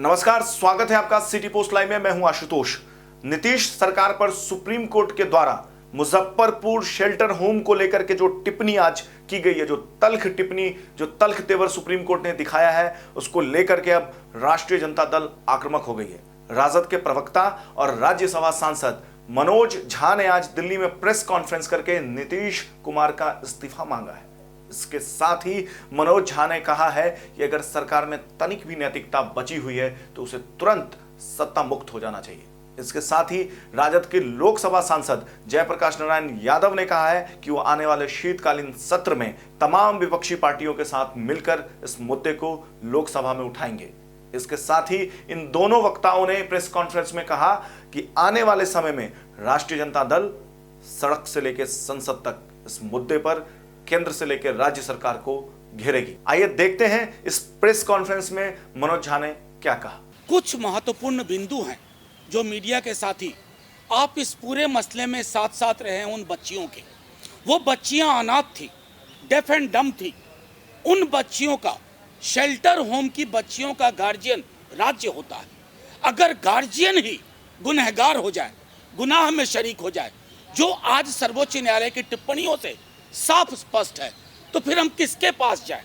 नमस्कार, स्वागत है आपका सिटी पोस्ट लाइव में। मैं हूं आशुतोष। नीतीश सरकार पर सुप्रीम कोर्ट के द्वारा मुजफ्फरपुर शेल्टर होम को लेकर के जो टिप्पणी आज की गई है, जो तल्ख टिप्पणी, जो तल्ख तेवर सुप्रीम कोर्ट ने दिखाया है, उसको लेकर के अब राष्ट्रीय जनता दल आक्रामक हो गई है। राजद के प्रवक्ता और राज्यसभा सांसद मनोज झा ने आज दिल्ली में प्रेस कॉन्फ्रेंस करके नीतीश कुमार का इस्तीफा मांगा है। इसके साथ ही मनोज झा ने कहा है कि अगर सरकार में तनिक भी नैतिकता बची हुई है तो उसे तुरंत सत्ता मुक्त हो जाना चाहिए। इसके साथ ही राजद के लोकसभा सांसद जयप्रकाश नारायण यादव ने कहा है कि वो आने वाले शीतकालीन सत्र में तमाम विपक्षी पार्टियों के साथ मिलकर इस मुद्दे को लोकसभा में उठाएंगे। इसके साथ ही इन दोनों वक्ताओं ने प्रेस कॉन्फ्रेंस में कहा कि आने वाले समय में राष्ट्रीय जनता दल सड़क से लेकर संसद तक इस मुद्दे पर केंद्र से लेकर राज्य सरकार को घेरेगी। आइए देखते हैं इस प्रेस कॉन्फ्रेंस में मनोज झा ने क्या कहा। कुछ महत्वपूर्ण बिंदु हैं जो मीडिया के साथी आप इस पूरे मसले में साथ साथ रहे उन बच्चियों के। वो बच्चियां अनाथ थी, डेफ एंड डम थी। उन बच्चियों का, शेल्टर होम की बच्चियों का गार्जियन राज्य होता है। अगर गार्जियन ही गुनहगार हो जाए, गुनाह में शरीक हो जाए, जो आज सर्वोच्च न्यायालय की टिप्पणियों से साफ स्पष्ट है, तो फिर हम किसके पास जाएं?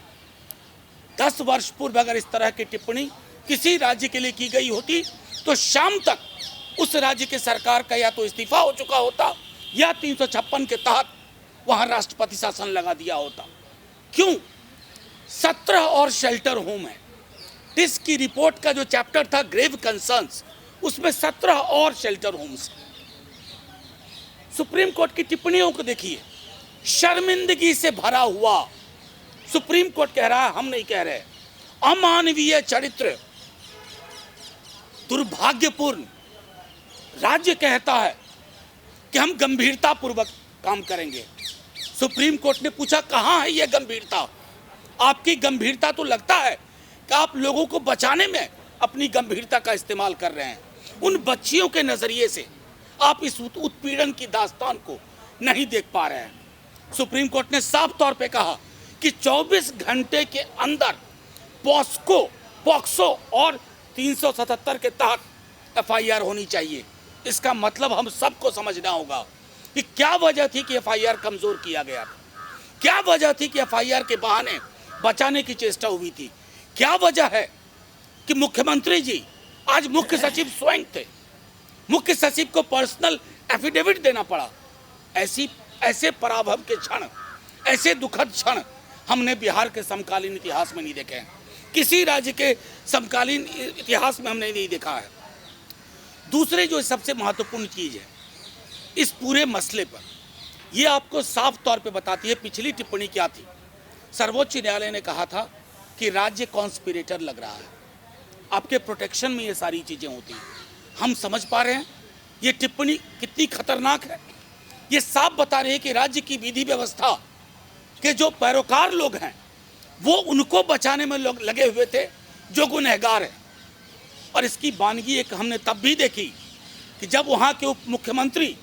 10 वर्ष पूर्व अगर इस तरह की टिप्पणी किसी राज्य के लिए की गई होती तो शाम तक उस राज्य की सरकार का या तो इस्तीफा हो चुका होता या 356 के तहत वहां राष्ट्रपति शासन लगा दिया होता। क्यों? 17 और शेल्टर होम है। टिस की रिपोर्ट का जो चैप्टर था ग्रेव कंसर्न्स, उसमें 17 और शेल्टर होम्स। सुप्रीम कोर्ट की टिप्पणियों को देखिए, शर्मिंदगी से भरा हुआ। सुप्रीम कोर्ट कह रहा है, हम नहीं कह रहे, अमानवीय चरित्र, दुर्भाग्यपूर्ण। राज्य कहता है कि हम गंभीरतापूर्वक काम करेंगे। सुप्रीम कोर्ट ने पूछा कहां है यह गंभीरता? आपकी गंभीरता तो लगता है कि आप लोगों को बचाने में अपनी गंभीरता का इस्तेमाल कर रहे हैं। उन बच्चियों के नजरिए से आप इस उत्पीड़न की दास्तान को नहीं देख पा रहे हैं। सुप्रीम कोर्ट ने साफ तौर पे कहा कि 24 घंटे के अंदर पॉक्सो और 377 के तहत एफआईआर होनी चाहिए। इसका मतलब हम सबको समझना होगा कि क्या वजह थी कि एफआईआर कमजोर किया गया था, क्या वजह थी कि एफआईआर के बहाने बचाने की चेष्टा हुई थी, क्या वजह है कि मुख्यमंत्री जी आज मुख्य सचिव स्वयं थे, मुख्य सचिव को पर्सनल एफिडेविट देना पड़ा। ऐसे पराभव के क्षण, ऐसे दुखद क्षण हमने बिहार के समकालीन इतिहास में नहीं देखे हैं, किसी राज्य के समकालीन इतिहास में हमने नहीं देखा है। दूसरे जो सबसे महत्वपूर्ण चीज है इस पूरे मसले पर, यह आपको साफ तौर पे बताती है पिछली टिप्पणी क्या थी। सर्वोच्च न्यायालय ने कहा था कि राज्य कॉन्स्पिरेटर लग रहा है, आपके प्रोटेक्शन में ये सारी चीजें होती हैं। हम समझ पा रहे हैं ये टिप्पणी कितनी खतरनाक है। ये साफ बता रही है कि राज्य की विधि व्यवस्था के जो पैरोकार लोग हैं वो उनको बचाने में लोग लगे हुए थे जो गुनहगार हैं। और इसकी वानगी एक हमने तब भी देखी कि जब वहाँ के उप मुख्यमंत्री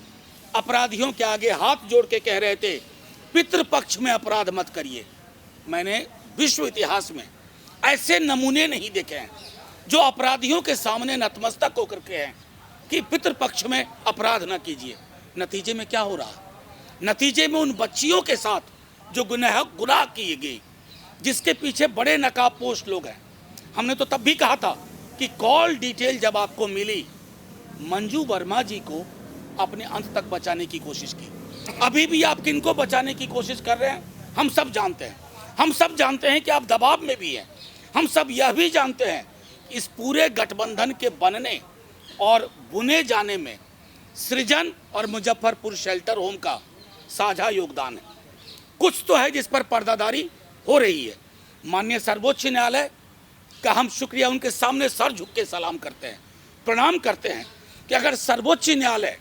अपराधियों के आगे हाथ जोड़ के कह रहे थे पितृपक्ष में अपराध मत करिए। मैंने विश्व इतिहास में ऐसे नमूने नहीं देखे हैं जो अपराधियों के सामने नतमस्तक होकर के हैं कि पितृपक्ष में अपराध न कीजिए। नतीजे में क्या हो रहा? नतीजे में उन बच्चियों के साथ जो गुनाह किए गए, जिसके पीछे बड़े नकाबपोश लोग हैं। हमने तो तब भी कहा था कि कॉल डिटेल जब आपको मिली, मंजू वर्मा जी को अपने अंत तक बचाने की कोशिश की। अभी भी आप किनको बचाने की कोशिश कर रहे हैं हम सब जानते हैं। हम सब जानते हैं कि आप दबाव में भी हैं। हम सब यह भी जानते हैं इस पूरे गठबंधन के बनने और बुने जाने में सृजन और मुजफ्फरपुर शेल्टर होम का साझा योगदान है। कुछ तो है जिस पर पर्दादारी हो रही है। माननीय सर्वोच्च न्यायालय का हम शुक्रिया उनके सामने सर झुक के सलाम करते हैं, प्रणाम करते हैं कि अगर सर्वोच्च न्यायालय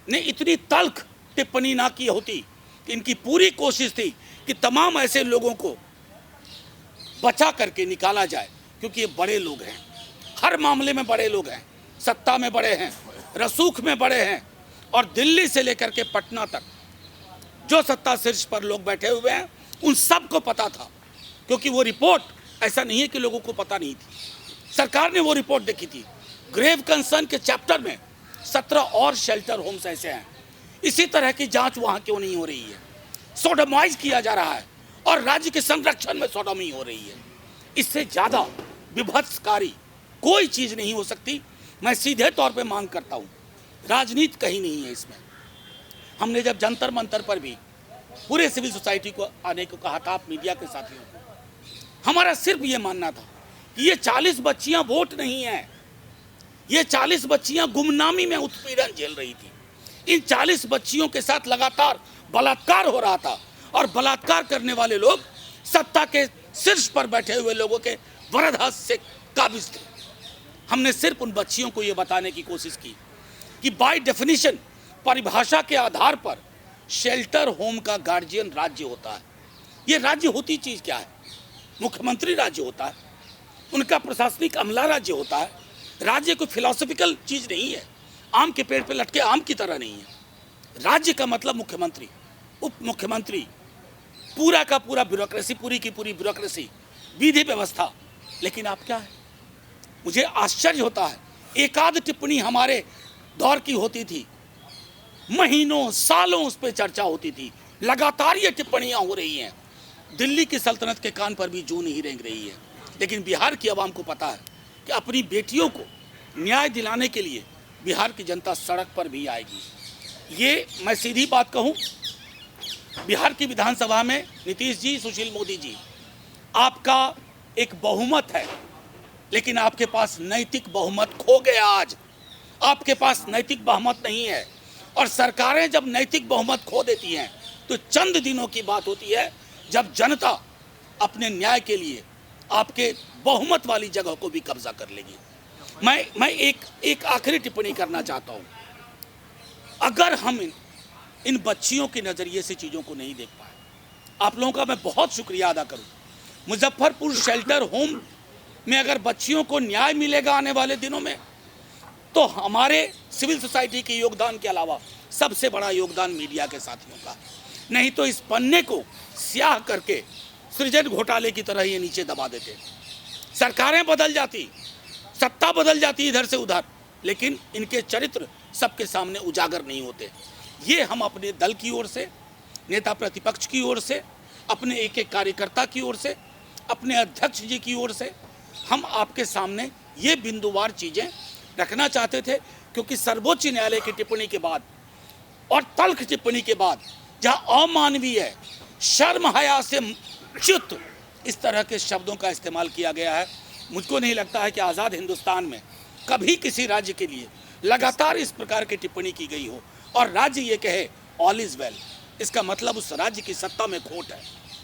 ने इतनी तल्ख टिप्पणी ना की होती कि इनकी पूरी कोशिश थी कि तमाम ऐसे लोगों को बचा करके निकाला जाए, क्योंकि ये बड़े लोग हैं, हर मामले में बड़े लोग हैं, सत्ता में बड़े हैं, रसूख में बड़े हैं, और दिल्ली से लेकर के पटना तक जो सत्ता शीर्ष पर लोग बैठे हुए हैं उन सबको पता था। क्योंकि वो रिपोर्ट ऐसा नहीं है कि लोगों को पता नहीं थी, सरकार ने वो रिपोर्ट देखी थी। ग्रेव कंसर्न के चैप्टर में 17 और शेल्टर होम्स ऐसे हैं। इसी तरह की जांच वहां क्यों नहीं हो रही है? सोडोमाइज किया जा रहा है और राज्य के संरक्षण में सोडोमी हो रही है। इससे ज्यादा विभत्सकारी कोई चीज नहीं हो सकती। मैं सीधे तौर पे मांग करता हूं, राजनीति कहीं नहीं है इसमें। हमने जब जंतर मंतर पर भी पूरे सिविल सोसाइटी को आने को कहा था, आप मीडिया के साथियों को, हमारा सिर्फ ये मानना था कि ये 40 बच्चियां वोट नहीं है, ये 40 बच्चियां गुमनामी में उत्पीड़न झेल रही थी। इन 40 बच्चियों के साथ लगातार बलात्कार हो रहा था और बलात्कार करने वाले लोग सत्ता के शीर्ष पर बैठे हुए लोगों के वरदहस्त से काबिज थे। हमने सिर्फ उन बच्चियों को यह बताने की कोशिश की कि बाय डेफिनेशन, परिभाषा के आधार पर शेल्टर होम का गार्जियन राज्य होता है। ये राज्य होती चीज क्या है? मुख्यमंत्री राज्य होता है, उनका प्रशासनिक अमला राज्य होता है। राज्य कोई फिलोसफिकल चीज नहीं है, आम के पेड़ पे लटके आम की तरह नहीं है। राज्य का मतलब मुख्यमंत्री, उप मुख्यमंत्री, पूरा का पूरा ब्यूरोक्रेसी, पूरी की पूरी ब्यूरोक्रेसी, विधि व्यवस्था। लेकिन आप क्या है, मुझे आश्चर्य होता है, एक आध टिप्पणी हमारे दौर की होती थी, महीनों सालों उस पर चर्चा होती थी, लगातार ये टिप्पणियां हो रही हैं। दिल्ली की सल्तनत के कान पर भी जूं नहीं रेंग रही है। लेकिन बिहार की आवाम को पता है कि अपनी बेटियों को न्याय दिलाने के लिए बिहार की जनता सड़क पर भी आएगी। ये मैं सीधी बात कहूं, बिहार की विधानसभा में नीतीश जी, सुशील मोदी जी, आपका एक बहुमत है, लेकिन आपके पास नैतिक बहुमत खो गया। आज आपके पास नैतिक बहुमत नहीं है। और सरकारें जब नैतिक बहुमत खो देती हैं तो चंद दिनों की बात होती है जब जनता अपने न्याय के लिए आपके बहुमत वाली जगह को भी कब्जा कर लेगी। मैं एक आखिरी टिप्पणी करना चाहता हूं। अगर हम इन बच्चियों के नजरिए से चीजों को नहीं देख पाए, आप लोगों का मैं बहुत शुक्रिया अदा करूं। मुजफ्फरपुर शेल्टर होम में अगर बच्चियों को न्याय मिलेगा आने वाले दिनों में, तो हमारे सिविल सोसाइटी के योगदान के अलावा सबसे बड़ा योगदान मीडिया के साथियों का। नहीं तो इस पन्ने को स्याह करके सृजन घोटाले की तरह ये नीचे दबा देते। सरकारें बदल जाती, सत्ता बदल जाती इधर से उधर, लेकिन इनके चरित्र सबके सामने उजागर नहीं होते। ये हम अपने दल की ओर से, नेता प्रतिपक्ष की ओर से, अपने एक एक कार्यकर्ता की ओर से, अपने अध्यक्ष जी की ओर से हम आपके सामने ये बिंदुवार चीजें रखना चाहते थे, क्योंकि सर्वोच्च न्यायालय की टिप्पणी के बाद और तल्ख टिप्पणी के बाद जहां अमानवीय, शर्म हया से च्युत इस तरह के शब्दों का इस्तेमाल किया गया है, मुझको नहीं लगता है कि आज़ाद हिंदुस्तान में कभी किसी राज्य के लिए लगातार इस प्रकार की टिप्पणी की गई हो और राज्य ये कहे ऑल इज वेल। इसका मतलब उस राज्य की सत्ता में खोट है,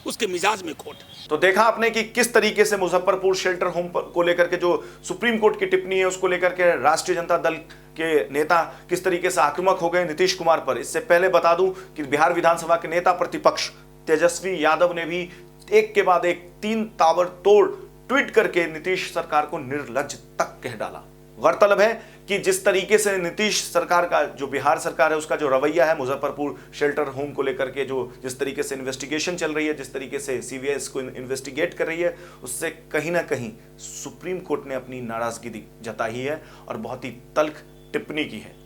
उसके मिजाज में खोट है। तो देखा आपने कि किस तरीके से मुजफ्फरपुर शेल्टर होम को लेकर के जो सुप्रीम कोर्ट की टिप्पणी है उसको लेकर के राष्ट्रीय जनता दल के नेता किस तरीके से आक्रामक हो गए नीतीश कुमार पर। इससे पहले बता दूं कि बिहार विधानसभा के नेता प्रतिपक्ष तेजस्वी यादव ने भी एक के बाद एक 3 ताबड़तोड़ ट्वीट करके नीतीश सरकार को निर्लज्ज तक कह डाला। गौरतलब है कि जिस तरीके से नीतीश सरकार का, जो बिहार सरकार है उसका जो रवैया है मुजफ्फरपुर शेल्टर होम को लेकर के, जो जिस तरीके से इन्वेस्टिगेशन चल रही है, जिस तरीके से सीबीआई को इन्वेस्टिगेट कर रही है, उससे कहीं ना कहीं सुप्रीम कोर्ट ने अपनी नाराजगी जताई है और बहुत ही तल्ख टिप्पणी की है।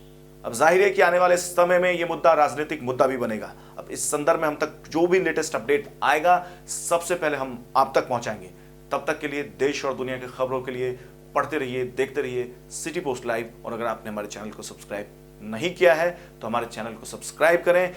अब जाहिर है कि आने वाले समय में यह मुद्दा राजनीतिक मुद्दा भी बनेगा। अब इस संदर्भ में हम तक जो भी लेटेस्ट अपडेट आएगा सबसे पहले हम आप तक पहुंचाएंगे। तब तक के लिए देश और दुनिया की खबरों के लिए पढ़ते रहिए, देखते रहिए सिटी पोस्ट लाइव। और अगर आपने हमारे चैनल को सब्सक्राइब नहीं किया है तो हमारे चैनल को सब्सक्राइब करें।